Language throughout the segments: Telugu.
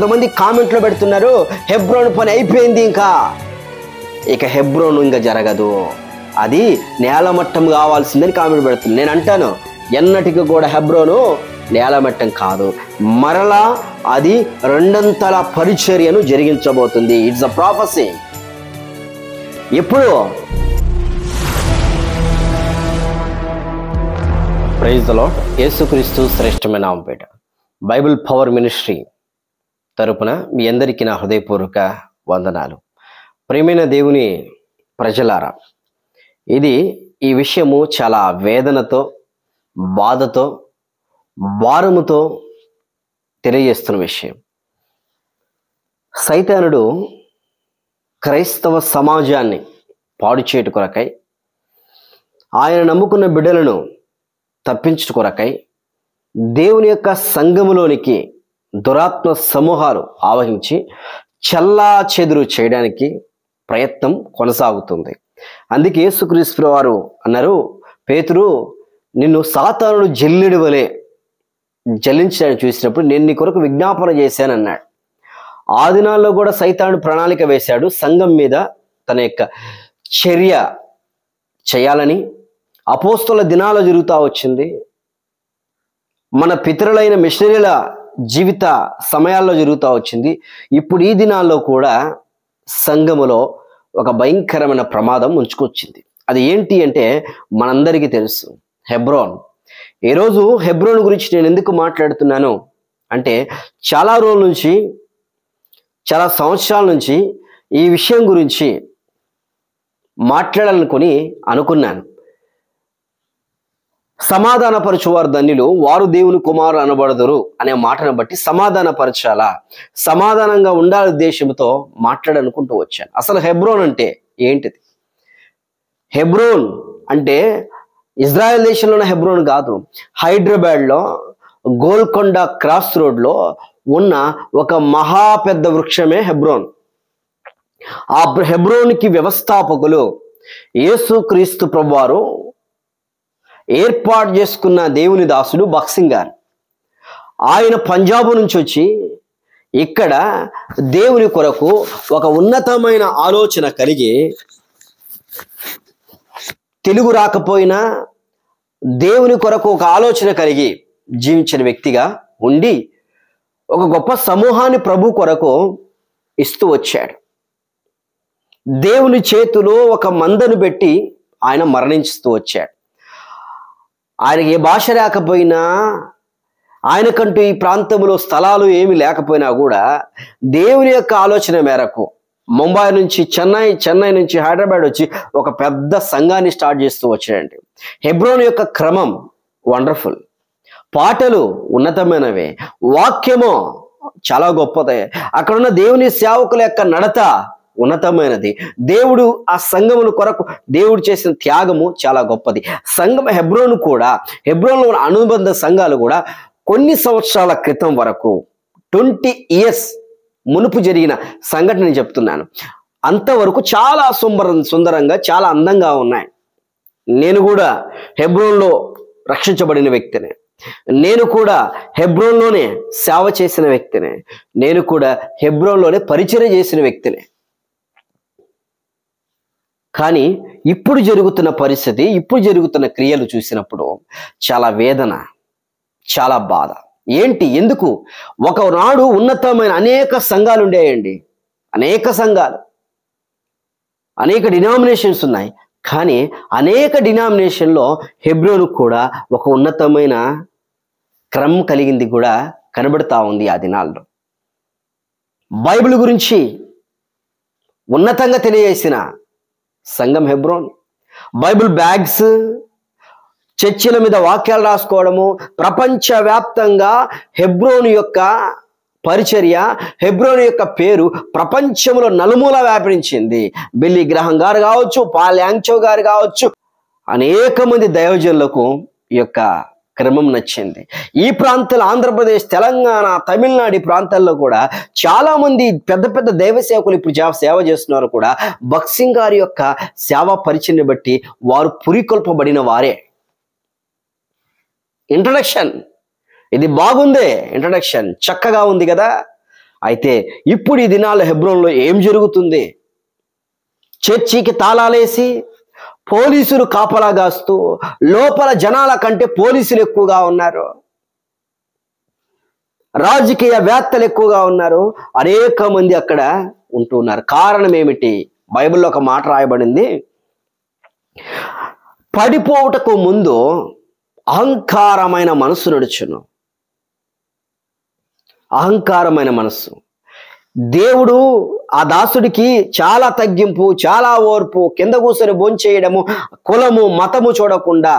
కొంతమంది కామెంట్లో పెడుతున్నారు, హెబ్రోన్ పని అయిపోయింది, ఇక హెబ్రోన్ ఇంకా జరగదు, అది నేలమట్టం కావాల్సిందని కామెంట్ పెడుతుంది. నేను అంటాను, ఎన్నటికి కూడా హెబ్రోను నేలమట్టం కాదు, మరలా అది రెండంతల పరిచర్యను జరిగించబోతుంది. It's a prophecy. ఎప్పుడు? Praise the Lord. యేసుక్రీస్తు శ్రేష్టమైన నామముపేట బైబిల్ పవర్ మినిస్ట్రీ తరపున మీ అందరికీ నా హృదయపూర్వక వందనాలు. ప్రియమైన దేవుని ప్రజలారా, ఈ విషయము చాలా వేదనతో, బాధతో, భారముతో తెలియజేస్తున్న విషయం. సైతానుడు క్రైస్తవ సమాజాన్ని పాడు చేయుట కొరకై, ఆయన నమ్ముకున్న బిడ్డలను తప్పించుట కొరకై దేవుని యొక్క సంఘములోనికి దురాత్మ సమూహాలు ఆవహించి చల్లా చెదురు చేయడానికి ప్రయత్నం కొనసాగుతుంది. అందుకే యేసుక్రీస్తు వారు అన్నారు, పేతురు, నిన్ను సాతానుడు జల్లెడి వలె జల్లించడానికి చూసినప్పుడు నేను నీ కొరకు విజ్ఞాపన చేశానన్నాడు. ఆ దినాల్లో కూడా సైతానుడు ప్రణాళిక వేశాడు, సంఘం మీద తన యొక్క చర్య చేయాలని. అపోస్తల దినాలు జరుగుతూ వచ్చింది, మన పితరులైన మిషనరీల జీవిత సమయాల్లో జరుగుతూ వచ్చింది. ఇప్పుడు ఈ దినాల్లో కూడా సంఘములో ఒక భయంకరమైన ప్రమాదం ఉంచుకొచ్చింది. అది ఏంటి అంటే మనందరికీ తెలుసు, హెబ్రోన్. ఈరోజు హెబ్రోన్ గురించి నేను ఎందుకు మాట్లాడుతున్నాను అంటే, చాలా రోజుల నుంచి, చాలా సంవత్సరాల నుంచి ఈ విషయం గురించి మాట్లాడాలనుకొని అనుకున్నాను. సమాధానపరచువారు ధన్యులు, వారు దేవుని కుమారులు అనబడదురు అనే మాటను బట్టి సమాధానపరచాలా, సమాధానంగా ఉండాలి ఉద్దేశంతో మాట్లాడనుకుంటూ వచ్చాను. అసలు హెబ్రోన్ అంటే ఏంటిది? హెబ్రోన్ అంటే ఇజ్రాయెల్ దేశంలో ఉన్న హెబ్రోన్ కాదు, హైదరాబాద్లో గోల్కొండ క్రాస్ రోడ్లో ఉన్న ఒక మహా పెద్ద వృక్షమే హెబ్రోన్. ఆ హెబ్రోన్కి వ్యవస్థాపకులు యేసుక్రీస్తు ప్రభువారు ఏర్పాటు చేసుకున్న దేవుని దాసుడు బక్సింగ్ గారు. ఆయన పంజాబ్ నుంచి వచ్చి ఇక్కడ దేవుని కొరకు ఒక ఉన్నతమైన ఆలోచన కలిగి, తెలుగు రాకపోయినా దేవుని కొరకు ఒక ఆలోచన కలిగి జీవించిన వ్యక్తిగా ఉండి ఒక గొప్ప సమూహాన్ని ప్రభు కొరకు ఇస్తూ వచ్చాడు. దేవుని చేతిలో ఒక మందను పెట్టి ఆయన మరణిస్తూ వచ్చాడు. ఆయనకి ఏ భాష రాకపోయినా, ఆయనకంటూ ఈ ప్రాంతంలో స్థలాలు ఏమి లేకపోయినా కూడా దేవుని యొక్క ఆలోచన మేరకు ముంబై నుంచి చెన్నై నుంచి హైదరాబాద్ వచ్చి ఒక పెద్ద సంఘాన్ని స్టార్ట్ చేస్తూ వచ్చాడండి. హెబ్రోన్ యొక్క క్రమం వండర్ఫుల్, పాటలు ఉన్నతమైనవే, వాక్యము చాలా గొప్పదే, అక్కడున్న దేవుని సేవకుల యొక్క నడత ఉన్నతమైనది. దేవుడు ఆ సంఘముల కొరకు దేవుడు చేసిన త్యాగము చాలా గొప్పది. సంఘం హెబ్రోను కూడా, హెబ్రోన్లో ఉన్న అనుబంధ సంఘాలు కూడా కొన్ని సంవత్సరాల క్రితం వరకు 20 years మునుపు జరిగిన సంఘటన నేను చెప్తున్నాను. అంతవరకు చాలా సుందరంగా, చాలా అందంగా ఉన్నాయి. నేను కూడా హెబ్రోన్లో రక్షించబడిన వ్యక్తిని, నేను కూడా హెబ్రోన్లోనే సేవ చేసిన వ్యక్తిని, నేను కూడా హెబ్రోన్లోనే పరిచర్య చేసిన వ్యక్తిని. కానీ ఇప్పుడు జరుగుతున్న పరిస్థితి, ఇప్పుడు జరుగుతున్న క్రియలు చూసినప్పుడు చాలా వేదన, చాలా బాధ. ఏంటి? ఎందుకు? ఒకనాడు ఉన్నతమైన అనేక సంఘాలు ఉండేయండి, అనేక సంఘాలు, అనేక డినామినేషన్స్ ఉన్నాయి. కానీ అనేక డినామినేషన్లో హెబ్రోను కూడా ఒక ఉన్నతమైన క్రమం కలిగింది కూడా కనబడతా ఉంది. ఆ దినాల్లో బైబిల్ గురించి ఉన్నతంగా తెలియజేసిన సంఘం హెబ్రోన్. బైబిల్ బ్యాగ్స్, చర్చిల మీద వాక్యాలు రాసుకోవడము, ప్రపంచవ్యాప్తంగా హెబ్రోను యొక్క పరిచర్య, హెబ్రోను యొక్క పేరు ప్రపంచంలో నలుమూల వ్యాపించింది. బిల్లీ గ్రహం గారు కావచ్చు, పాల్ యాంగ్చో గారు కావచ్చు, అనేక మంది దైవజనులకు ఈ యొక్క క్రమం నచ్చింది. ఈ ప్రాంతాలు ఆంధ్రప్రదేశ్, తెలంగాణ, తమిళనాడు ప్రాంతాల్లో కూడా చాలా మంది పెద్ద పెద్ద దైవ సేవకులు ఇప్పుడు సేవ చేస్తున్నారు కూడా బక్సింగ్ గారి యొక్క సేవా పరిచయని బట్టి వారు పురికొల్పబడిన వారే. ఇంట్రడక్షన్ ఇది బాగుంది, ఇంట్రడక్షన్ చక్కగా ఉంది కదా. అయితే ఇప్పుడు ఈ దినాల్లో హెబ్రోన్లో ఏం జరుగుతుంది? చర్చికి తాళాలేసి పోలీసులు కాపలా గాస్తూ లోపల జనాల కంటే పోలీసులు ఎక్కువగా ఉన్నారు, రాజకీయవేత్తలు ఎక్కువగా ఉన్నారు, అనేక మంది అక్కడ ఉంటున్నారు. కారణం ఏమిటి? బైబిల్లో ఒక మాట రాయబడింది, పడిపోవుటకు ముందు అహంకారమైన మనసు నడుచును. అహంకారమైన మనస్సు. దేవుడు ఆ దాసుడికి చాలా తగ్గింపు, చాలా ఓర్పు, కింద కూర్చొని భోంచేయడము, కులము మతము చూడకుండా,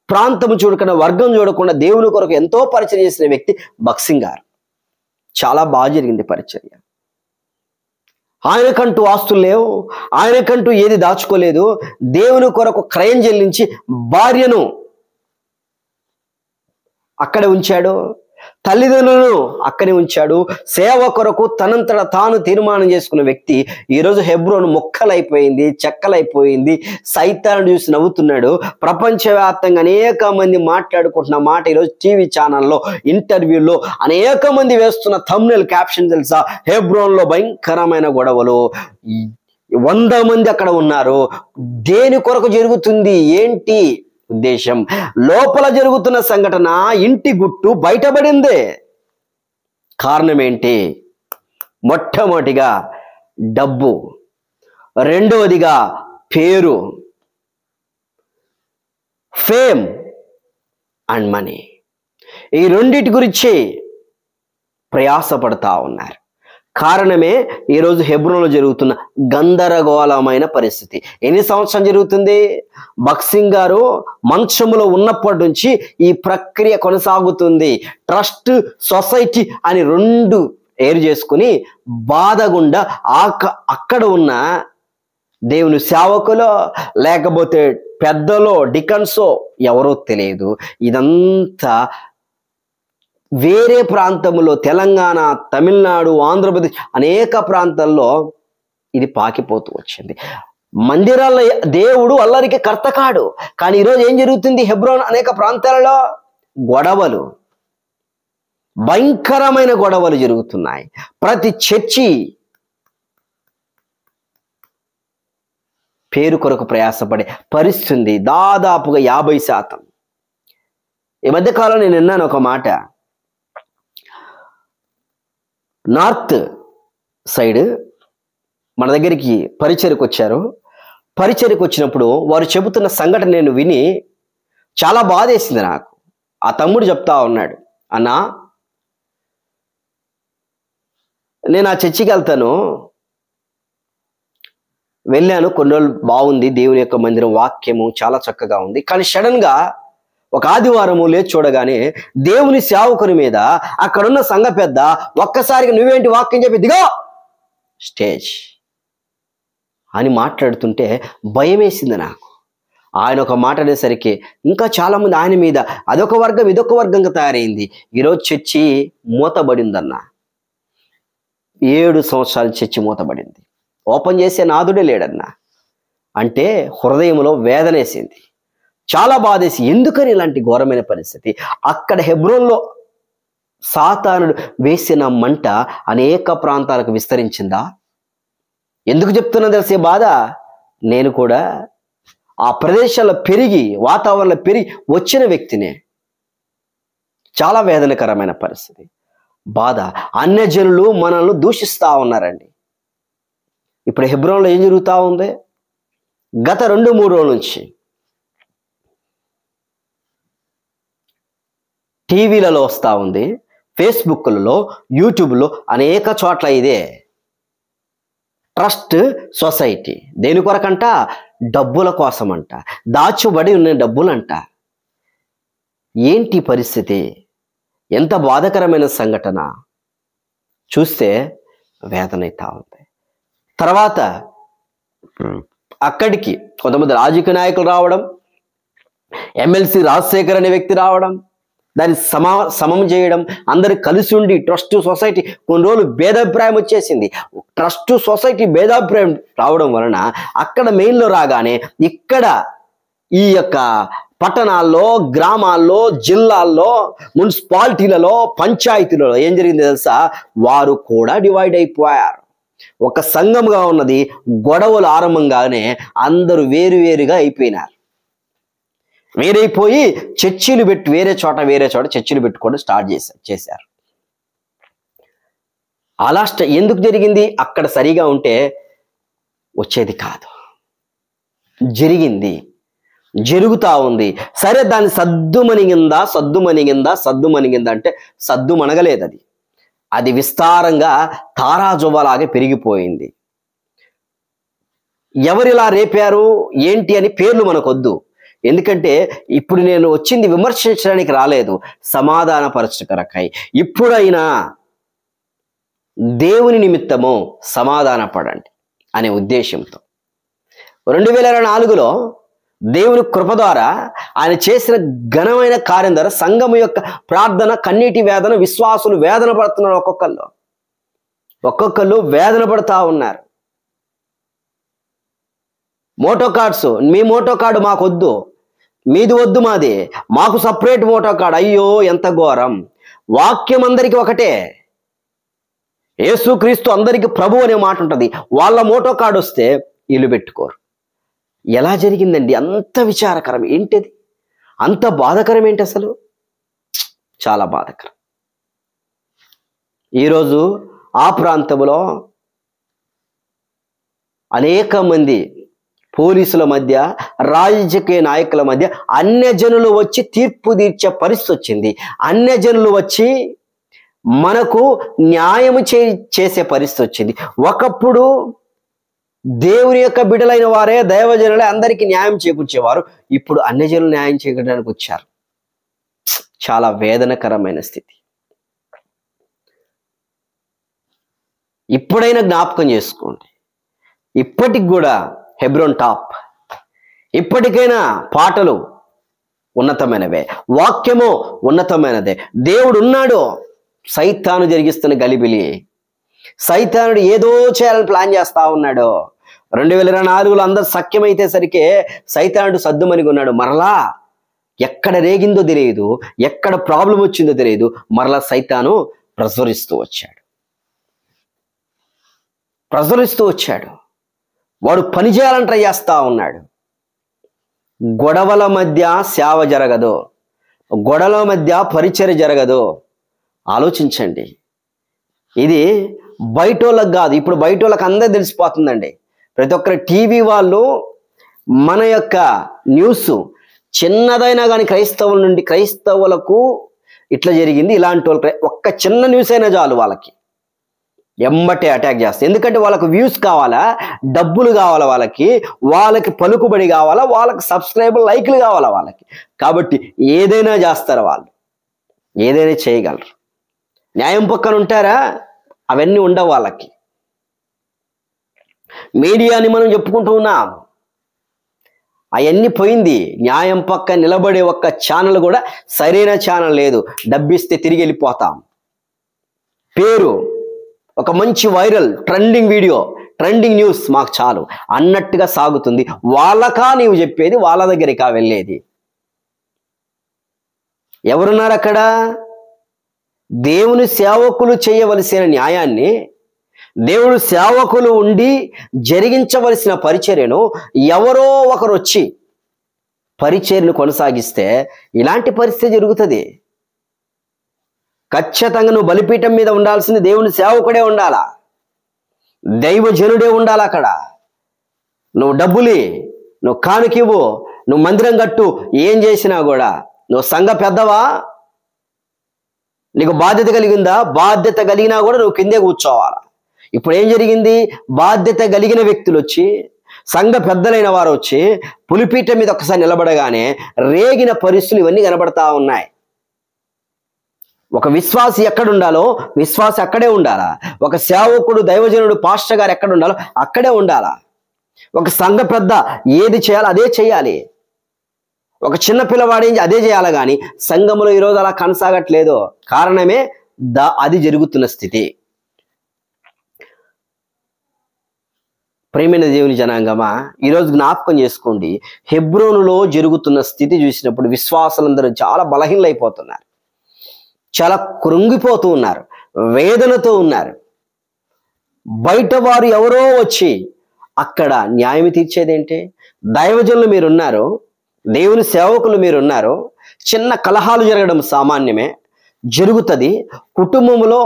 ప్రాంతము చూడకుండా, వర్గం చూడకుండా దేవుని కొరకు ఎంతో పరిచర్య చేసిన వ్యక్తి భక్సింగ్ గారు. చాలా బాగా జరిగింది పరిచర్య. ఆయనకంటూ ఆస్తులు లేవు, ఆయనకంటూ ఏది దాచుకోలేదు. దేవుని కొరకు క్రయం చెల్లించి భార్యను అక్కడే ఉంచాడు, తల్లిదండ్రులను అక్కడే ఉంచాడు. సేవ కొరకు తనంతట తాను తీర్మానం చేసుకున్న వ్యక్తి ఈరోజు హెబ్రోన్ మొక్కలైపోయింది, చెక్కలైపోయింది. సైతాను చూసి నవ్వుతున్నాడు. ప్రపంచవ్యాప్తంగా అనేక మంది మాట్లాడుకుంటున్న మాట ఈరోజు టీవీ ఛానల్లో, ఇంటర్వ్యూల్లో అనేక మంది వేస్తున్న థంబ్నెయిల్ క్యాప్షన్ తెలుసా? హెబ్రోన్లో భయంకరమైన గొడవలు, 100 మంది అక్కడ ఉన్నారు. దేని కొరకు జరుగుతుంది? ఏంటి ఉద్దేశం? లోపల జరుగుతున్న సంఘటన ఇంటి గుట్టు బయటపడిందే. కారణం ఏంటి? మొట్టమొదటిగా డబ్బు, రెండవదిగా పేరు, ఫేమ్ అండ్ మనీ. ఈ రెండిటి గురించి ప్రయాసపడతా ఉన్నారు. కారణమే ఈరోజు హెబ్రోన్లో జరుగుతున్న గందరగోళమైన పరిస్థితి. ఎన్ని సంవత్సరం జరుగుతుంది? భక్సింగ్ గారు మంచములో ఉన్నప్పటి నుంచి ఈ ప్రక్రియ కొనసాగుతుంది. ట్రస్ట్, సొసైటీ అని 2 ఏరు చేసుకుని బాధగుండా అక్కడ ఉన్న దేవుని సేవకులో లేకపోతే పెద్దలో, డికన్సో ఎవరో తెలియదు, ఇదంతా వేరే ప్రాంతంలో, తెలంగాణ, తమిళనాడు, ఆంధ్రప్రదేశ్ అనేక ప్రాంతాల్లో ఇది పాకిపోతూ వచ్చింది. మందిరాల్లో దేవుడు అల్లరికి కర్త కాడు. కానీ ఈరోజు ఏం జరుగుతుంది? హెబ్రోన్ అనేక ప్రాంతాలలో గొడవలు, భయంకరమైన గొడవలు జరుగుతున్నాయి. ప్రతి చర్చి పేరు కొరకు ప్రయాసపడే పరిస్థితి దాదాపుగా 50%. ఈ మధ్యకాలంలో నేను విన్నాను ఒక మాట. నార్త్ సైడ్ మన దగ్గరికి పరిచర్యకు వచ్చారు. పరిచర్యకు వచ్చినప్పుడు వారు చెబుతున్న సంఘటన నేను విని చాలా బాధేసింది నాకు. ఆ తమ్ముడు చెప్తా ఉన్నాడు, అన్నా నేను ఆ చర్చికి వెళ్ళాను, కొన్ని రోజులు బాగుంది, దేవుని యొక్క మందిరం, వాక్యము చాలా చక్కగా ఉంది. కానీ సడన్గా ఒక ఆదివారము లేచి చూడగానే దేవుని సేవకుని మీద అక్కడున్న సంఘ పెద్ద ఒక్కసారిగా నువ్వేంటి వాక్యం చెప్పి దిగో స్టేజ్ అని మాట్లాడుతుంటే భయం వేసింది నాకు. ఆయన ఒక మాట అనేసరికి ఇంకా చాలా మంది ఆయన మీద అదొక వర్గం ఇదొక వర్గంగా తయారైంది. ఈరోజు చర్చి మూతబడిందన్న. 7 సంవత్సరాల చర్చి మూతబడింది. ఓపెన్ చేసే నాదుడే లేడన్నా. అంటే హృదయంలో వేదనేసింది, చాలా బాధేసి. ఎందుకని ఇలాంటి ఘోరమైన పరిస్థితి? అక్కడ హెబ్రోన్లో సాతానుడు వేసిన మంట అనేక ప్రాంతాలకు విస్తరించిందా? ఎందుకు చెప్తున్నా తెలిసే బాధ? నేను కూడా ఆ ప్రదేశాల్లో పెరిగి, వాతావరణంలో పెరిగి వచ్చిన వ్యక్తినే. చాలా వేదనకరమైన పరిస్థితి, బాధ. అన్యజనులు మనల్ని దూషిస్తూ ఉన్నారండి. ఇప్పుడు హెబ్రోన్లో ఏం జరుగుతూ ఉంది? గత 2-3 రోజుల నుంచి టీవీలలో వస్తూ ఉంది, ఫేస్బుక్లలో, యూట్యూబ్లో అనేక చోట్ల ఇదే ట్రస్ట్ సొసైటీ. దేని కొరకంట? డబ్బుల కోసమంట, దాచుబడి ఉన్న డబ్బులంట. ఏంటి పరిస్థితి? ఎంత బాధాకరమైన సంఘటన! చూస్తే వేదన అవుతా ఉంది. తర్వాత అక్కడికి కొంతమంది రాజకీయ నాయకులు రావడం, ఎమ్మెల్సీ రాజశేఖర్ అనే వ్యక్తి రావడం, దాన్ని సమం చేయడం, అందరు కలిసి ఉండి ట్రస్ట్ సొసైటీ. కొన్ని రోజులు భేదాభిప్రాయం వచ్చేసింది. ట్రస్ట్ సొసైటీ భేదాభిప్రాయం రావడం వలన అక్కడ మెయిన్లో రాగానే ఇక్కడ ఈ యొక్క పట్టణాల్లో, గ్రామాల్లో, జిల్లాల్లో, మున్సిపాలిటీలలో, పంచాయతీలలో ఏం జరిగింది తెలుసా? వారు కూడా డివైడ్ అయిపోయారు. ఒక సంఘంగా ఉన్నది, గొడవలు ఆరంభంగానే అందరూ వేరువేరుగా అయిపోయినారు. వేరైపోయి చర్చిలు పెట్టి వేరే చోట చర్చిలు పెట్టుకోవడం స్టార్ట్ చేశారు. అలా ఎందుకు జరిగింది? అక్కడ సరిగా ఉంటే వచ్చేది కాదు. జరుగుతా ఉంది. సరే, దాన్ని సద్దుమణిగిందా అంటే సద్దుమణగలేదు. అది విస్తారంగా తారాజువ్వలాగే పెరిగిపోయింది. ఎవరిలా రేపారు ఏంటి అని పేర్లు మనకొద్దు. ఎందుకంటే ఇప్పుడు నేను వచ్చింది విమర్శించడానికి రాలేదు, సమాధానపరచు కొరకై. ఇప్పుడైనా దేవుని నిమిత్తము సమాధాన పడండి అనే ఉద్దేశంతో 2024లో దేవుని కృప ద్వారా ఆయన చేసిన ఘనమైన కార్యం ద్వారా సంఘము యొక్క ప్రార్థన, కన్నీటి వేదన, విశ్వాసులు వేదన పడుతున్నారు. ఒక్కొక్కళ్ళు వేదన పడుతూ ఉన్నారు. మోటో కార్డ్స్, మీ మోటో కార్డు మాకొద్దు, మీది వద్దు, మాకు సపరేట్ మోటో కార్డు. అయ్యో ఎంత ఘోరం! వాక్యం అందరికీ ఒకటే, యేసుక్రీస్తు అందరికీ ప్రభు అనే మాట ఉంటుంది. వాళ్ళ మోటో కార్డు వస్తే ఇల్లు పెట్టుకోరు. ఎలా జరిగిందండి? అంత విచారకరం ఏంటిది? అంత బాధకరం ఏంటి అసలు? చాలా బాధకరం. ఈరోజు ఆ ప్రాంతంలో అనేక మంది పోలీసుల మధ్య, రాజకీయ నాయకుల మధ్య అన్యజనులు వచ్చి తీర్పు తీర్చే పరిస్థితి వచ్చింది. అన్యజనులు వచ్చి మనకు న్యాయము చేసే పరిస్థితి వచ్చింది. ఒకప్పుడు దేవుని యొక్క బిడ్డలైన వారే, దైవజనులే అందరికీ న్యాయం చేకూర్చేవారు. ఇప్పుడు అన్యజనులు న్యాయం చేయడానికి వచ్చారు. చాలా వేదనకరమైన స్థితి. ఇప్పుడైనా జ్ఞాపకం చేసుకోండి. ఇప్పటికి కూడా హెబ్రోన్ టాప్. ఇప్పటికైనా పాటలు ఉన్నతమైనవే, వాక్యము ఉన్నతమైనదే. దేవుడు ఉన్నాడు. సైతాను జరిగిస్తున్న గలిబిలి, సైతానుడు ఏదో చేయాలని ప్లాన్ చేస్తా ఉన్నాడు. 2024లో అందరు సఖ్యమైతే సరికే సైతానుడు సద్దుమణిగి ఉన్నాడు. మరలా ఎక్కడ రేగిందో తెలియదు, ఎక్కడ ప్రాబ్లం వచ్చిందో తెలియదు. మరలా సైతాను ప్రజ్వరిస్తూ వచ్చాడు. వాడు పని చేయాలని ట్రై చేస్తా ఉన్నాడు. గొడవల మధ్య సేవ జరగదు, గొడవల మధ్య పరిచర్య జరగదు. ఆలోచించండి. ఇది బయటోళ్ళకి కాదు, ఇప్పుడు బయటోళ్ళకి అందరూ తెలిసిపోతుందండి. ప్రతి ఒక్కరి టీవీ వాళ్ళు మన యొక్క న్యూస్ చిన్నదైనా కానీ క్రైస్తవులకు ఇట్లా జరిగింది, ఇలాంటి వాళ్ళకి ఒక్క చిన్న న్యూస్ అయినా చాలు వాళ్ళకి ఎంబటే అటాక్ చేస్తారు. ఎందుకంటే వాళ్ళకు వ్యూస్ కావాలా, డబ్బులు కావాలా, వాళ్ళకి పలుకుబడి కావాలా, వాళ్ళకి సబ్స్క్రైబర్, లైక్లు కావాలా వాళ్ళకి. కాబట్టి ఏదైనా చేస్తారు, వాళ్ళు ఏదైనా చేయగలరు. న్యాయం పక్కన ఉంటారా? అవన్నీ ఉండవు వాళ్ళకి. మీడియాని మనం చెప్పుకుంటూ ఉన్నాం, అవన్నీ పోయింది. న్యాయం పక్క నిలబడే ఒక్క ఛానల్ కూడా సరైన ఛానల్ లేదు. డబ్బిస్తే తిరిగి వెళ్ళిపోతాం. పేరు ఒక మంచి viral trending video, trending news మాకు చాలు అన్నట్టుగా సాగుతుంది. వాళ్ళకా నీవు చెప్పేది? వాళ్ళ దగ్గరికా వెళ్ళేది? ఎవరున్నారు అక్కడ? దేవుని సేవకులు చేయవలసిన న్యాయాన్ని, దేవుడు సేవకులు ఉండి జరిగించవలసిన పరిచర్యను ఎవరో ఒకరు వచ్చి పరిచర్యను కొనసాగిస్తే ఇలాంటి పరిస్థితి జరుగుతుంది. ఖచ్చితంగా నువ్వు బలిపీఠం మీద ఉండాల్సింది దేవుని సేవకుడే ఉండాలా, దైవజనుడే ఉండాలి. అక్కడ నువ్వు డబ్బులి, నువ్వు కానుకివ్వు, నువ్వు మందిరం కట్టు, ఏం చేసినా కూడా నువ్వు సంఘ పెద్దవా? నీకు బాధ్యత కలిగిందా? బాధ్యత కలిగినా కూడా నువ్వు కిందే కూర్చోవాలా. ఇప్పుడు ఏం జరిగింది? బాధ్యత కలిగిన వ్యక్తులు వచ్చి, సంఘ పెద్దలైన వారు వచ్చి పులిపీఠం మీద ఒక్కసారి నిలబడగానే రేగిన పరిస్థితులు ఇవన్నీ కనబడతా ఉన్నాయి. ఒక విశ్వాసి ఎక్కడ ఉండాలో విశ్వాసి అక్కడే ఉండాలా. ఒక సేవకుడు, దైవజనుడు, పాస్టర్ గారు ఎక్కడ ఉండాలో అక్కడే ఉండాలా. ఒక సంఘ పెద్ద ఏది చేయాలో అదే చేయాలి. ఒక చిన్న పిల్లవాడు అదే చేయాలి. కానీ సంఘంలో ఈరోజు అలా కొనసాగట్లేదు. కారణమే అది జరుగుతున్న స్థితి. ప్రేమైన దేవుని జనాంగమా, ఈరోజు జ్ఞాపకం చేసుకోండి, హెబ్రోనులో జరుగుతున్న స్థితి చూసినప్పుడు విశ్వాసులందరూ చాలా బలహీనలైపోతున్నారు, చాలా కృంగిపోతూ ఉన్నారు, వేదనతో ఉన్నారు. బయట వారు ఎవరో వచ్చి అక్కడ న్యాయం తీర్చేదేంటి? దైవజనులు మీరున్నారు, దేవుని సేవకులు మీరున్నారు, చిన్న కలహాలు జరగడం సామాన్యమే, జరుగుతుంది. కుటుంబంలో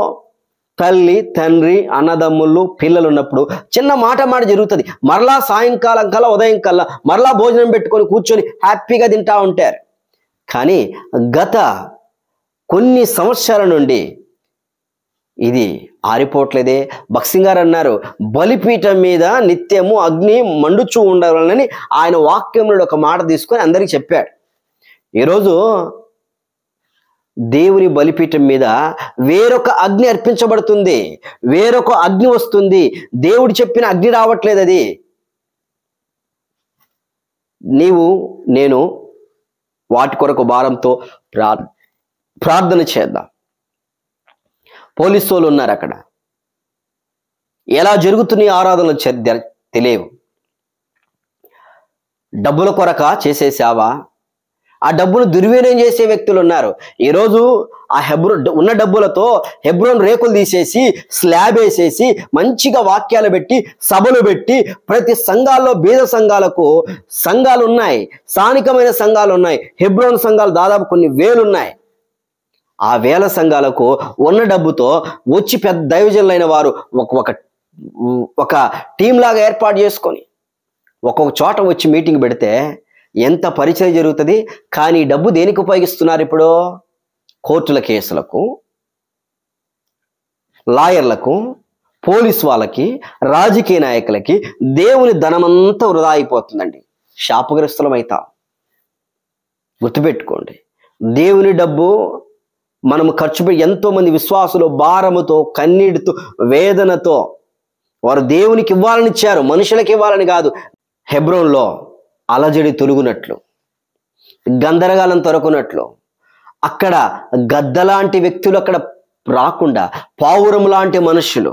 తల్లి తండ్రి అన్నదమ్ముళ్ళు పిల్లలు ఉన్నప్పుడు చిన్న మాట జరుగుతుంది. మరలా సాయంకాలం కల్లా ఉదయం కల్లా మరలా భోజనం పెట్టుకొని కూర్చొని హ్యాపీగా తింటా ఉంటారు. కానీ గత కొన్ని సంవత్సరాల నుండి ఇది ఆరిపోవట్లేదే. భక్సింగ్ గారు అన్నారు, బలిపీఠం మీద నిత్యము అగ్ని మండుచూ ఉండాలని ఆయన వాక్యంలో ఒక మాట తీసుకొని అందరికీ చెప్పాడు. ఈరోజు దేవుని బలిపీఠం మీద వేరొక అగ్ని అర్పించబడుతుంది, వేరొక అగ్ని వస్తుంది. దేవుడు చెప్పిన అగ్ని రావట్లేదు. అది నేను వాటి కొరకు భారంతో ప్రార్థన చేద్దాం. పోలీసు వాళ్ళు ఉన్నారు అక్కడ, ఎలా జరుగుతున్నాయి ఆరాధనలు తెలియవు. డబ్బుల కొరక చేసేసావా? ఆ డబ్బును దుర్వినియోగం చేసే వ్యక్తులు ఉన్నారు. ఈరోజు ఆ ఉన్న డబ్బులతో హెబ్రోన్ రేకులు తీసేసి స్లాబ్ వేసేసి మంచిగా వాక్యాలు పెట్టి సభలు పెట్టి ప్రతి సంఘాల్లో బీద సంఘాలు ఉన్నాయి, స్థానికమైన సంఘాలు ఉన్నాయి. హెబ్రోన్ సంఘాలు దాదాపు కొన్ని వేలు ఉన్నాయి. ఆ వేల సంఘాలకు ఉన్న డబ్బుతో వచ్చి పెద్ద దైవజనులైన వారు ఒక టీం లాగా ఏర్పాటు చేసుకొని ఒక్కొక్క చోట వచ్చి మీటింగ్ పెడితే ఎంత పరిచయం జరుగుతుంది. కానీ డబ్బు దేనికి ఉపయోగిస్తున్నారు? ఇప్పుడు కోర్టుల కేసులకు, లాయర్లకు, పోలీసు వాళ్ళకి, రాజకీయ నాయకులకి దేవుని ధనమంతా వృధా అయిపోతుందండి. శాపగ్రస్తులమైతాం. గుర్తుపెట్టుకోండి, దేవుని డబ్బు మనము ఖర్చు పెట్టి ఎంతో మంది విశ్వాసులు భారముతో, కన్నీటితో, వేదనతో వారు దేవునికి ఇవ్వాలని ఇచ్చారు, మనుషులకు ఇవ్వాలని కాదు. హెబ్రోన్లో అలజడి తొలుగునట్లు, గందరగాలం తొలగునట్లు, అక్కడ గద్దలాంటి వ్యక్తులు అక్కడ రాకుండా పావురం లాంటి మనుషులు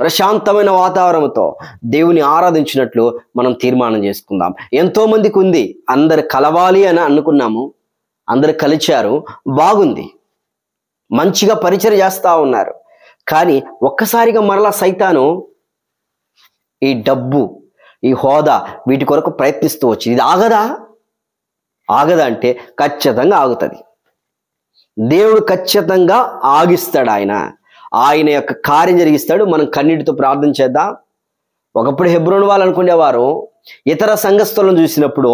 ప్రశాంతమైన వాతావరణంతో దేవుని ఆరాధించినట్లు మనం తీర్మానం చేసుకుందాం. ఎంతో మందికి ఉంది, అందరు కలవాలి అని అనుకున్నాము, అందరు కలిచారు, బాగుంది, మంచిగా పరిచయం చేస్తూ ఉన్నారు. కానీ ఒక్కసారిగా మరలా సైతాను ఈ డబ్బు, ఈ హోదా, వీటి కొరకు ప్రయత్నిస్తూ వచ్చింది. ఇది ఆగదా అంటే ఖచ్చితంగా ఆగుతుంది. దేవుడు ఖచ్చితంగా ఆగిస్తాడు. ఆయన యొక్క కార్యం జరిగిస్తాడు. మనం కన్నీటితో ప్రార్థన చేద్దాం. ఒకప్పుడు హెబ్రోన్ వాళ్ళు అనుకునేవారు ఇతర సంఘస్థులను చూసినప్పుడు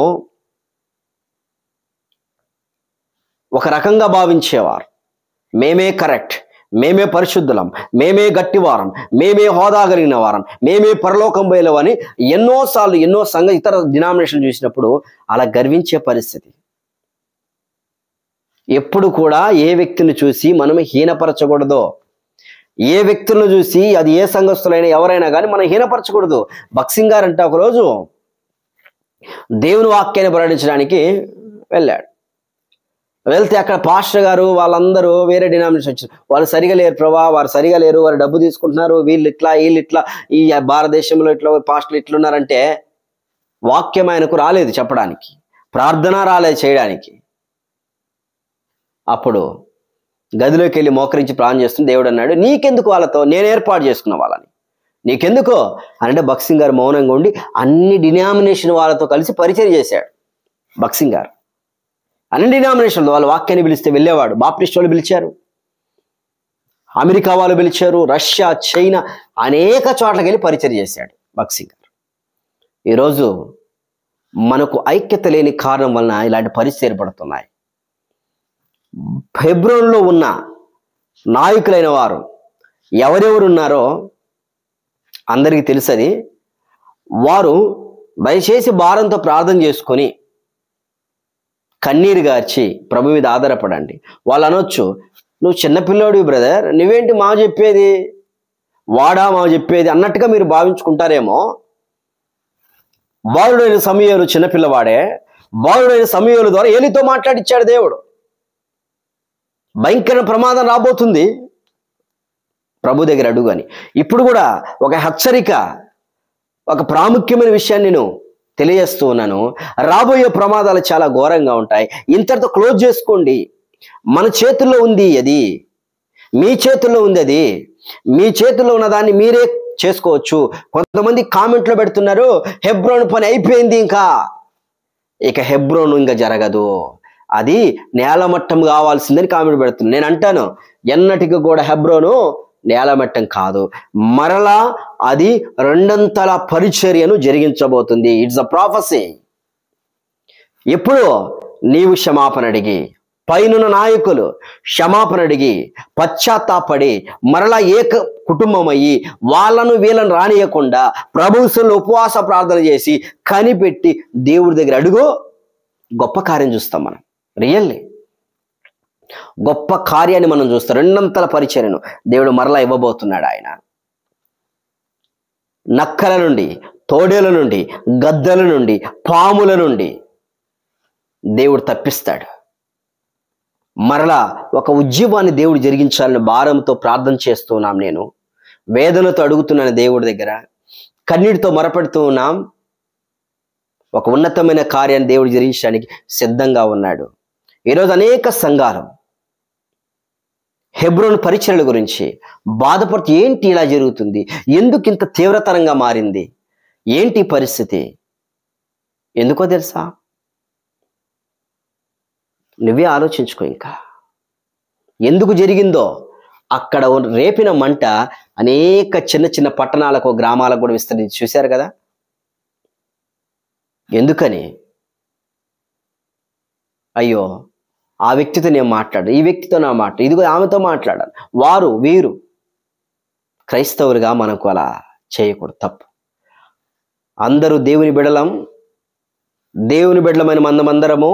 ఒక రకంగా భావించేవారు. మేమే కరెక్ట్, మేమే పరిశుద్ధులం, మేమే గట్టివారం, మేమే హోదా కలిగిన వారం, మేమే పరలోకం పోయేవని ఎన్నోసార్లు ఇతర డినామినేషన్ చూసినప్పుడు అలా గర్వించే పరిస్థితి. ఎప్పుడు కూడా ఏ వ్యక్తిని చూసి మనం హీనపరచకూడదు. ఏ వ్యక్తులను చూసి, అది ఏ సంఘస్థులైనా ఎవరైనా కానీ మనం హీనపరచకూడదు. భక్సింగ్ గారు అంటే ఒకరోజు దేవుని వాక్యాన్ని ప్రకటించడానికి వెళ్ళాడు. వెళ్తే అక్కడ పాస్టర్ గారు వాళ్ళందరూ వేరే డినామినేషన్ వచ్చారు. వాళ్ళు సరిగా లేరు ప్రభా, వారు సరిగా లేరు, వారు డబ్బు తీసుకుంటున్నారు, వీళ్ళు ఇట్లా, ఈ భారతదేశంలో ఇట్లా పాస్టర్లు ఇట్లున్నారంటే వాక్యం ఆయనకు రాలేదు చెప్పడానికి, ప్రార్థన రాలేదు చేయడానికి. అప్పుడు గదిలోకి వెళ్ళి మోకరించి ప్రార్థన చేస్తుంది. దేవుడు అన్నాడు, నీకెందుకు వాళ్ళతో, నేను ఏర్పాటు చేసుకున్న వాళ్ళని, నీకెందుకో అంటే భక్సింగ్ గారు మౌనంగా ఉండి అన్ని డినామినేషన్ వాళ్ళతో కలిసి పరిచయం చేశాడు. భక్సింగ్ గారు అన్ని డినామినేషన్లు వాళ్ళ వాక్యాన్ని పిలిస్తే వెళ్ళేవాడు. బాప్టిస్ట్ వాళ్ళు పిలిచారు, అమెరికా వాళ్ళు పిలిచారు, రష్యా, చైనా అనేక చోట్లకి వెళ్ళి పరిచయం చేశాడు భక్సింగ్ గారు. ఈరోజు మనకు ఐక్యత లేని కారణం వలన ఇలాంటి పరిస్థితులు ఏర్పడుతున్నాయి. హెబ్రోన్లో ఉన్న నాయకులైన వారు ఎవరెవరున్నారో అందరికీ తెలుసది. వారు దయచేసి భారంతో ప్రార్థన చేసుకొని కన్నీరు గార్చి ప్రభు మీద ఆధారపడండి. వాళ్ళు అనొచ్చు, నువ్వు చిన్నపిల్లోడివి బ్రదర్, నువ్వేంటి మా చెప్పేది, వాడా మా చెప్పేది అన్నట్టుగా మీరు భావించుకుంటారేమో. బాలుడైన సమూయేలు చిన్నపిల్లవాడే. బాలుడైన సమూయేలు ద్వారా ఏలితో మాట్లాడిచ్చాడు దేవుడు. భయంకర ప్రమాదం రాబోతుంది, ప్రభు దగ్గర అడుగు అని. ఇప్పుడు కూడా ఒక హెచ్చరిక, ఒక ప్రాముఖ్యమైన విషయాన్ని నేను తెలియజేస్తూ ఉన్నాను. రాబోయే ప్రమాదాలు చాలా ఘోరంగా ఉంటాయి. ఇంతటితో క్లోజ్ చేసుకోండి. మన చేతుల్లో ఉంది అది, మీ చేతుల్లో ఉంది అది. మీ చేతుల్లో ఉన్న దాన్ని మీరే చేసుకోవచ్చు. కొంతమంది కామెంట్లో పెడుతున్నారు, హెబ్రోన్ పని అయిపోయింది, ఇక హెబ్రోన్ ఇంకా జరగదు, అది నేలమట్టం కావాల్సిందని కామెంట్ పెడుతున్నాను. నేను అంటాను, ఎన్నటికి కూడా హెబ్రోను నేలమట్టం కాదు, మరలా అది రెండంతల పరిచర్యను జరిగించబోతుంది. It's a prophecy. ఇప్పుడు నీవు క్షమాపణ అడిగి, పైనున్న నాయకులు క్షమాపణ అడిగి, పశ్చాత్తాపడి, మరలా ఏక కుటుంబం అయ్యి వాళ్ళను వీళ్ళను రానియకుండా ప్రభువులో ఉపవాస ప్రార్థన చేసి కనిపెట్టి దేవుడి దగ్గర అడుగు, గొప్ప కార్యం చూస్తాం మనం. రియల్లీ గొప్ప కార్యాన్ని మనం చూస్తాం. రెండంతల పరిచర్యను దేవుడు మరలా ఇవ్వబోతున్నాడు. ఆయన నక్కల నుండి, తోడేల నుండి, గద్దల నుండి, పాముల నుండి దేవుడు తప్పిస్తాడు. మరలా ఒక ఉద్యమాన్ని దేవుడు జరిగించాలని భారంతో ప్రార్థన చేస్తున్నాం. నేను వేదనతో అడుగుతున్నాను దేవుడి దగ్గర, కన్నీటితో మొరపెడుతూ ఉన్నాం. ఒక ఉన్నతమైన కార్యాన్ని దేవుడు జరిగించడానికి సిద్ధంగా ఉన్నాడు. ఈరోజు అనేక సంఘాలు హెబ్రోన్ పరిచర్యల గురించి బాధపడుతూ, ఏంటి ఇలా జరుగుతుంది, ఎందుకు ఇంత తీవ్రతరంగా మారింది, ఏంటి పరిస్థితి, ఎందుకో తెలుసా? నువ్వే ఆలోచించుకో. ఇంకా ఎందుకు జరిగిందో, అక్కడ రేపిన మంట అనేక చిన్న చిన్న పట్టణాలకు, గ్రామాలకు కూడా విస్తరించి చూశారు కదా. ఎందుకని? అయ్యో, ఆ వ్యక్తితో నేను మాట్లాడు, ఈ వ్యక్తితో నా మాట, ఇదిగో ఆమెతో మాట్లాడాలి, వారు వీరు. క్రైస్తవులుగా మనకు అలా చేయకూడదు, తప్పు. అందరూ దేవుని బిడలం, దేవుని బిడలమైన మందమందరము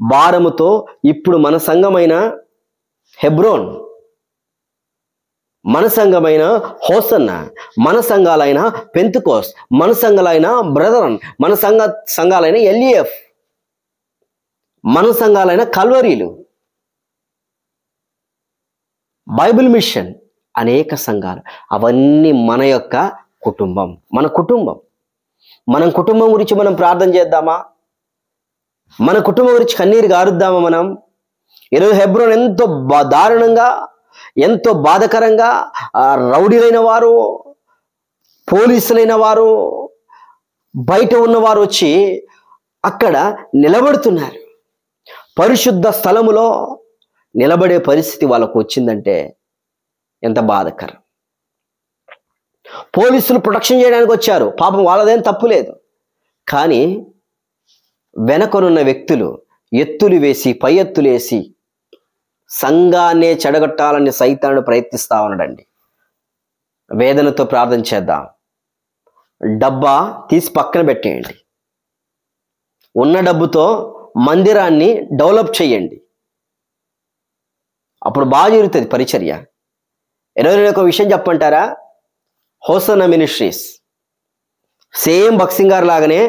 భారముతో ఇప్పుడు మన సంఘమైన హెబ్రోన్, మన సంఘమైన హోసన్న, మన సంఘాలైన పెంతుకోస్, మన సంఘాలైన బ్రదరన్, మన సంఘాలైన ఎల్ఈఎఫ్, మన సంఘాలైన కల్వరీలు, బైబిల్ మిషన్, అనేక సంఘాలు, అవన్నీ మన యొక్క కుటుంబం, మన కుటుంబం. మనం కుటుంబం గురించి మనం ప్రార్థన చేద్దామా? మన కుటుంబం గురించి కన్నీరు గారుద్దామా మనం? ఈరోజు హెబ్రోన్ ఎంతో దారుణంగా, ఎంతో బాధకరంగా రౌడీలైన వారు, పోలీసులైన వారు, బయట ఉన్నవారు వచ్చి అక్కడ నిలబడుతున్నారు. పరిశుద్ధ స్థలములో నిలబడే పరిస్థితి వాళ్ళకు వచ్చిందంటే ఎంత బాధకరం. పోలీసులు ప్రొటెక్షన్ చేయడానికి వచ్చారు, పాపం వాళ్ళదేం తప్పు లేదు. కానీ వెనకనున్న వ్యక్తులు ఎత్తులు వేసి, పై ఎత్తులు వేసి సంఘాన్నే చెడగొట్టాలని సైతానుడు ప్రయత్నిస్తా ఉన్నాడండి. వేదనతో ప్రార్థన చేద్దాం. డబ్బా తీసి పక్కన పెట్టేయండి. ఉన్న డబ్బుతో మందిరాన్ని డెవలప్ చేయండి. అప్పుడు బాగా జరుగుతుంది పరిచర్య. ఈరోజు ఒక విషయం చెప్పంటారా? హోసన్న మినిస్ట్రీస్ సేమ్ బక్సింగ్ గారు లాగానే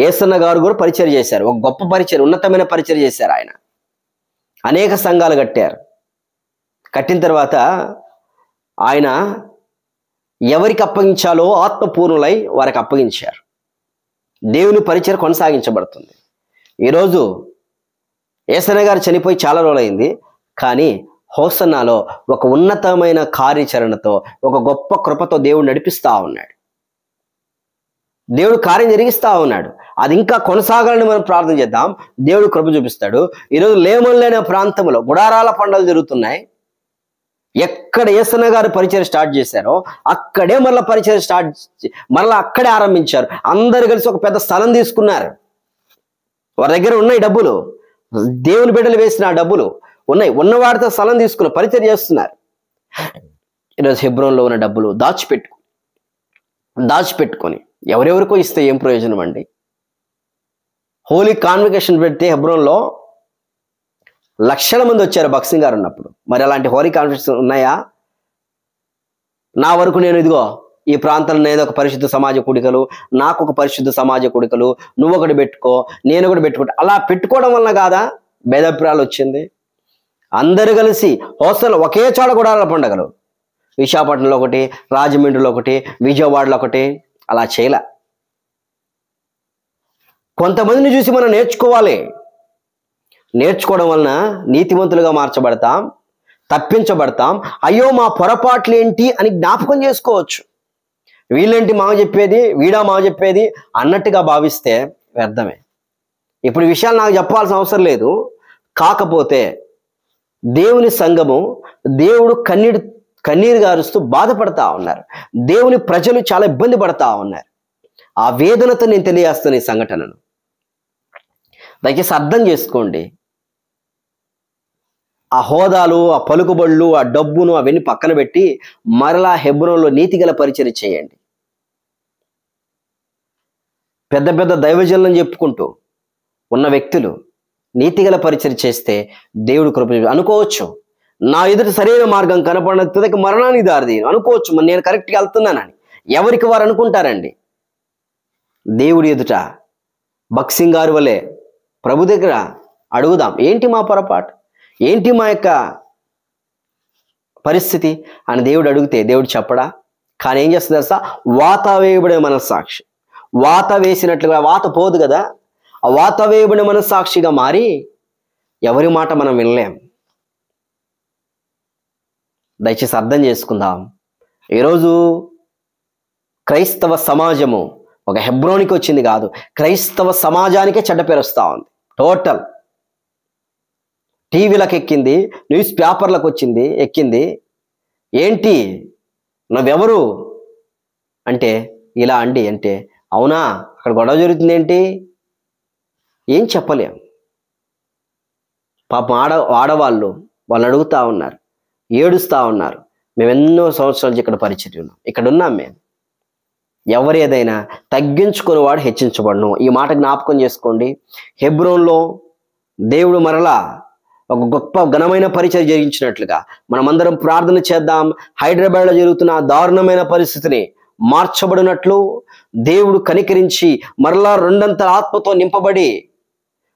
ఏసన్న గారు కూడా పరిచర్య చేశారు. ఒక గొప్ప పరిచర్య, ఉన్నతమైన పరిచర్య చేశారు ఆయన. అనేక సంఘాలు కట్టారు. కట్టిన తర్వాత ఆయన ఎవరికి అప్పగించాలో ఆత్మపూర్ణులై వారికి అప్పగించారు. దేవుని పరిచర్య కొనసాగించబడుతుంది. ఈరోజు ఏసన్న గారు చనిపోయి చాలా రోజులైంది, కానీ హోసన్నాలో ఒక ఉన్నతమైన కార్యాచరణతో, ఒక గొప్ప కృపతో దేవుడు నడిపిస్తా ఉన్నాడు. దేవుడు కార్యం జరిగిస్తా ఉన్నాడు. అది ఇంకా కొనసాగాలని మనం ప్రార్థన చేద్దాం. దేవుడు కృప చూపిస్తాడు. ఈరోజు లేమన్లేని ప్రాంతంలో గుడారాల పండుగలు జరుగుతున్నాయి. ఎక్కడ ఏసన్న గారు పరిచయం స్టార్ట్ చేశారో అక్కడే మరలా పరిచయం మరలా అక్కడే ఆరంభించారు. అందరు కలిసి ఒక పెద్ద స్థలం తీసుకున్నారు. వారి దగ్గర ఉన్నాయి డబ్బులు, దేవుని బిడ్డలు వేసిన ఆ డబ్బులు ఉన్నాయి. ఉన్నవాడితో స్థలం తీసుకుని పరిచయం చేస్తున్నారు. ఈరోజు హెబ్రోన్లో ఉన్న డబ్బులు దాచిపెట్టుకొని ఎవరెవరికో ఇస్తే ఏం ప్రయోజనం అండి? హోలీ కాన్వకేషన్ పెడితే హెబ్రోన్లో లక్షల మంది వచ్చారు బక్సింగ్ గారు ఉన్నప్పుడు. మరి అలాంటి హోలీ కాన్వకేషన్ ఉన్నాయా? నా వరకు నేను ఇదిగో ఈ ప్రాంతంలో నేను ఒక పరిశుద్ధ సమాజ కూడికలు, నాకు ఒక పరిశుద్ధ సమాజ కూడికలు, నువ్వు ఒకటి పెట్టుకో, నేను ఒకటి పెట్టుకుంటా, అలా పెట్టుకోవడం వల్ల కాదా భేదాభిప్రాయాలు వచ్చింది? అందరు కలిసి హోస్టల్ ఒకే చోట గుడారాల పండుగలు, విశాఖపట్నంలో ఒకటి, రాజమండ్రిలో ఒకటి, విజయవాడలో ఒకటి, అలా చేయలే. కొంతమందిని చూసి మనం నేర్చుకోవాలి. నేర్చుకోవడం వలన నీతిమంతులుగా మార్చబడతాం, తప్పించబడతాం. అయ్యో మా పొరపాట్లు ఏంటి అని జ్ఞాపకం చేసుకోవచ్చు. వీళ్ళేంటి మావ చెప్పేది, వీడా మావ చెప్పేది అన్నట్టుగా భావిస్తే వ్యర్థమే. ఇప్పుడు విషయాలు నాకు చెప్పాల్సిన అవసరం లేదు. కాకపోతే దేవుని సంఘము, దేవుడు కన్నీరు గారుస్తూ బాధపడతా ఉన్నారు. దేవుని ప్రజలు చాలా ఇబ్బంది పడతా ఉన్నారు. ఆ వేదనతో నేను తెలియజేస్తాను ఈ సంఘటనను. దయచేసి అర్థం చేసుకోండి. ఆ హోదాలు, ఆ పలుకుబళ్ళు, ఆ డబ్బును అవన్నీ పక్కన పెట్టి మరలా హెబ్రోన్లో నీతిగల పరిచర్య చేయండి. పెద్ద పెద్ద దైవజనులను చెప్పుకుంటూ ఉన్న వ్యక్తులు నీతిగల పరిచర్య చేస్తే దేవుడు కృప అనుకోవచ్చు. నా ఎదుట సరైన మార్గం కనపడిన తుదకి మరణానికి దారిదీను అనుకోవచ్చు. మరి నేను కరెక్ట్గా వెళ్తున్నానని ఎవరికి వారు అనుకుంటారండి. దేవుడి ఎదుట బక్సింగ్ గారి వలె ప్రభు దగ్గర అడుగుదాం, ఏంటి మా పొరపాటు, ఏంటి మా యొక్క పరిస్థితి అని దేవుడు అడిగితే దేవుడు చెప్పడా? కానీ ఏం చేస్తుంది తెలుసా? వాత వేయబడే మనస్సాక్షి, వాత వేసినట్లుగా, వాత పోదు కదా, ఆ వాత వేయబడే మనస్సాక్షిగా మారి ఎవరి మాట మనం వినలేం. దయచేసి అర్థం చేసుకుందాం. ఈరోజు క్రైస్తవ సమాజము ఒక హెబ్రోనికి వచ్చింది కాదు, క్రైస్తవ సమాజానికే చెడ్డ పేరు వస్తూ ఉంది. టోటల్ టీవీలకు ఎక్కింది, న్యూస్ పేపర్లకు ఎక్కింది. ఏంటి నువ్వెవరు అంటే ఇలా అండి అంటే, అవునా అక్కడ గొడవ జరుగుతుంది ఏంటి, ఏం చెప్పలేం. పాపం ఆడవాళ్ళు వాళ్ళు అడుగుతూ ఉన్నారు, ఏడుస్తూ ఉన్నారు. మేము ఎన్నో సంవత్సరాలు ఇక్కడ పరిచయం ఉన్నాం, ఇక్కడ ఉన్నాం మేము. ఎవరు ఏదైనా తగ్గించుకునేవాడు హెచ్చించబడును. ఈ మాట జ్ఞాపకం చేసుకోండి. హెబ్రోన్లో దేవుడు మరలా ఒక గొప్ప ఘనమైన పరిచయం జరిగించినట్లుగా మనమందరం ప్రార్థన చేద్దాం. హైదరాబాద్లో జరుగుతున్న దారుణమైన పరిస్థితిని మార్చబడినట్లు దేవుడు కనికరించి మరలా రెండంతల ఆత్మతో నింపబడి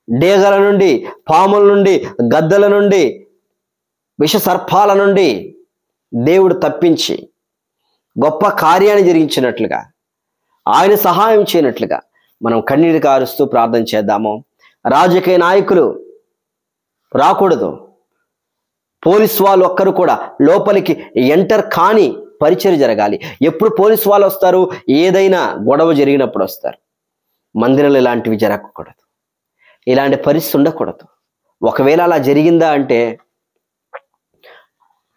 డేగల నుండి, పాముల నుండి, గద్దల నుండి, విష సర్పాల నుండి దేవుడు తప్పించి గొప్ప కార్యాన్ని జరిగించినట్లుగా, ఆయన సహాయం చేయనట్లుగా మనం కన్నీరు కారుస్తూ ప్రార్థన చేద్దాము. రాజకీయ నాయకులు రాకూడదు, పోలీసు వాళ్ళు ఒక్కరు కూడా లోపలికి ఎంటర్ కాని పరిచయం జరగాలి. ఎప్పుడు పోలీసు వాళ్ళు వస్తారు? ఏదైనా గొడవ జరిగినప్పుడు వస్తారు. మందిరంలో ఇలాంటివి జరగకూడదు, ఇలాంటి పరిస్థితి ఉండకూడదు. ఒకవేళ అలా జరిగిందా అంటే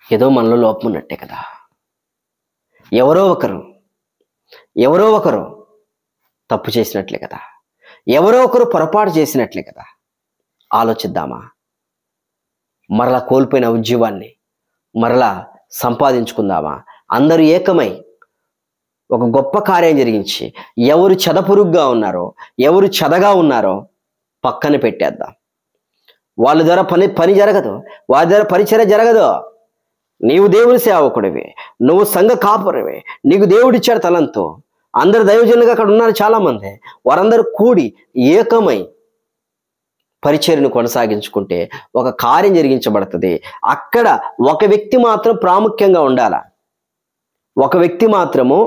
ఏదో మనలో లోపం ఉన్నట్టే కదా. ఎవరో ఒకరు తప్పు చేసినట్లే కదా, ఎవరో ఒకరు పొరపాటు చేసినట్లే కదా. ఆలోచిద్దామా? మరలా కోల్పోయిన ఉద్యోగాన్ని మరలా సంపాదించుకుందామా? అందరూ ఏకమై ఒక గొప్ప కార్యం జరిగించి ఎవరు చెదపురుగ్గా ఉన్నారో, ఎవరు చెదగా ఉన్నారో పక్కన పెట్టేద్దాం. వాళ్ళ ద్వారా పని జరగదు, వాళ్ళ ద్వారా పరిచర్య జరగదు. నీవు దేవుని సేవకుడివి, నువ్వు సంఘ కాపురవి, నీకు దేవుడిచ్చాడు తలంతో. అందరు దైవజనులుగా అక్కడ ఉన్నారు చాలామంది. వారందరూ కూడి ఏకమై పరిచర్యను కొనసాగించుకుంటే ఒక కార్యం జరిగించబడుతుంది. అక్కడ ఒక వ్యక్తి మాత్రం ప్రాముఖ్యంగా ఉండాల. ఒక వ్యక్తి మాత్రము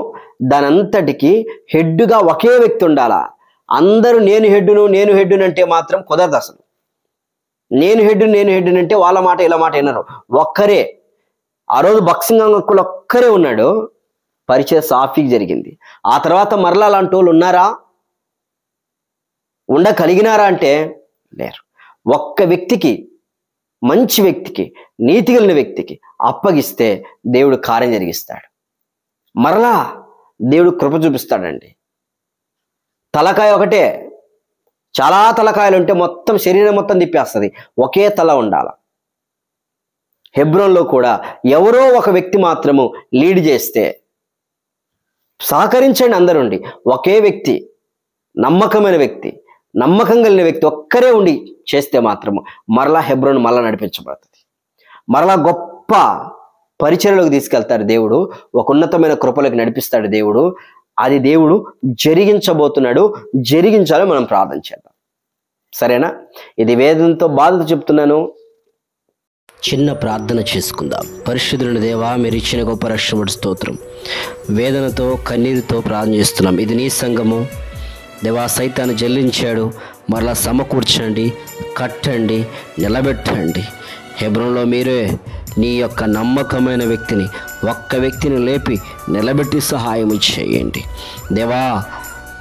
దానంతటికి హెడ్డుగా ఒకే వ్యక్తి ఉండాలా. అందరూ నేను హెడ్డును అంటే మాత్రం కుదరదు అసలు. నేను హెడ్డును అంటే వాళ్ళ మాట ఇలా మాట వినరు. ఒక్కరే ఆ రోజు బక్సింగ్ అంకుల్ ఒక్కరే ఉన్నాడు, పరిచయ సాఫీగా జరిగింది. ఆ తర్వాత మరలా అలాంటి వాళ్ళు ఉన్నారా, ఉండగలిగినారా అంటే లేరు. ఒక్క వ్యక్తికి, మంచి వ్యక్తికి, నీతి కలిగిన వ్యక్తికి అప్పగిస్తే దేవుడు కార్యం జరిగిస్తాడు. మరలా దేవుడు కృప చూపిస్తాడండి. తలకాయ ఒకటే, చాలా తలకాయలు ఉంటే మొత్తం శరీరం మొత్తం తిప్పేస్తుంది. ఒకే తల ఉండాల. హెబ్రోన్లో కూడా ఎవరో ఒక వ్యక్తి మాత్రము లీడ్ చేస్తే, సహకరించండి అందరుండి. ఒకే వ్యక్తి, నమ్మకమైన వ్యక్తి, నమ్మకం కలిగిన వ్యక్తి ఒక్కరే ఉండి చేస్తే మాత్రము మరలా హెబ్రోన్ మరలా నడిపించబడుతుంది. మరలా గొప్ప పరిచర్యలోకి తీసుకెళ్తాడు దేవుడు. ఒక ఉన్నతమైన కృపలోకి నడిపిస్తాడు దేవుడు. అది దేవుడు జరిగించబోతున్నాడు. జరిగించాలని మనం ప్రార్థన చేద్దాం. సరేనా? ఇది వేదంతో బాధతో చెప్తున్నాను. చిన్న ప్రార్థన చేసుకుందాం. పరిశుద్ధుని దేవా, మీరు ఇచ్చిన గొప్ప రక్షణ స్తోత్రం. వేదనతో కన్నీరుతో ప్రార్థన చేస్తున్నాం. ఇది నీ సంఘము, దేవా సైతాన్ని జల్లించాడు, మరలా సమకూర్చండి, కట్టండి, నిలబెట్టండి. హెబ్రోన్లో మీరే నీ యొక్క నమ్మకమైన వ్యక్తిని, ఒక్క వ్యక్తిని లేపి నిలబెట్టి సహాయం చేయండి దేవా.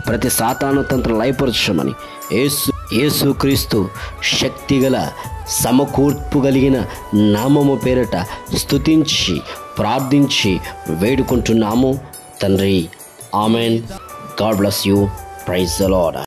ప్రతి సాతాను తంత్రం లయపరచమని యేసుక్రీస్తు శక్తిగల సమకూర్పు కలిగిన నామము పేరిట స్తుతించి ప్రార్థించి వేడుకుంటున్నాము తండ్రి. Amen. God bless you. Praise the lord.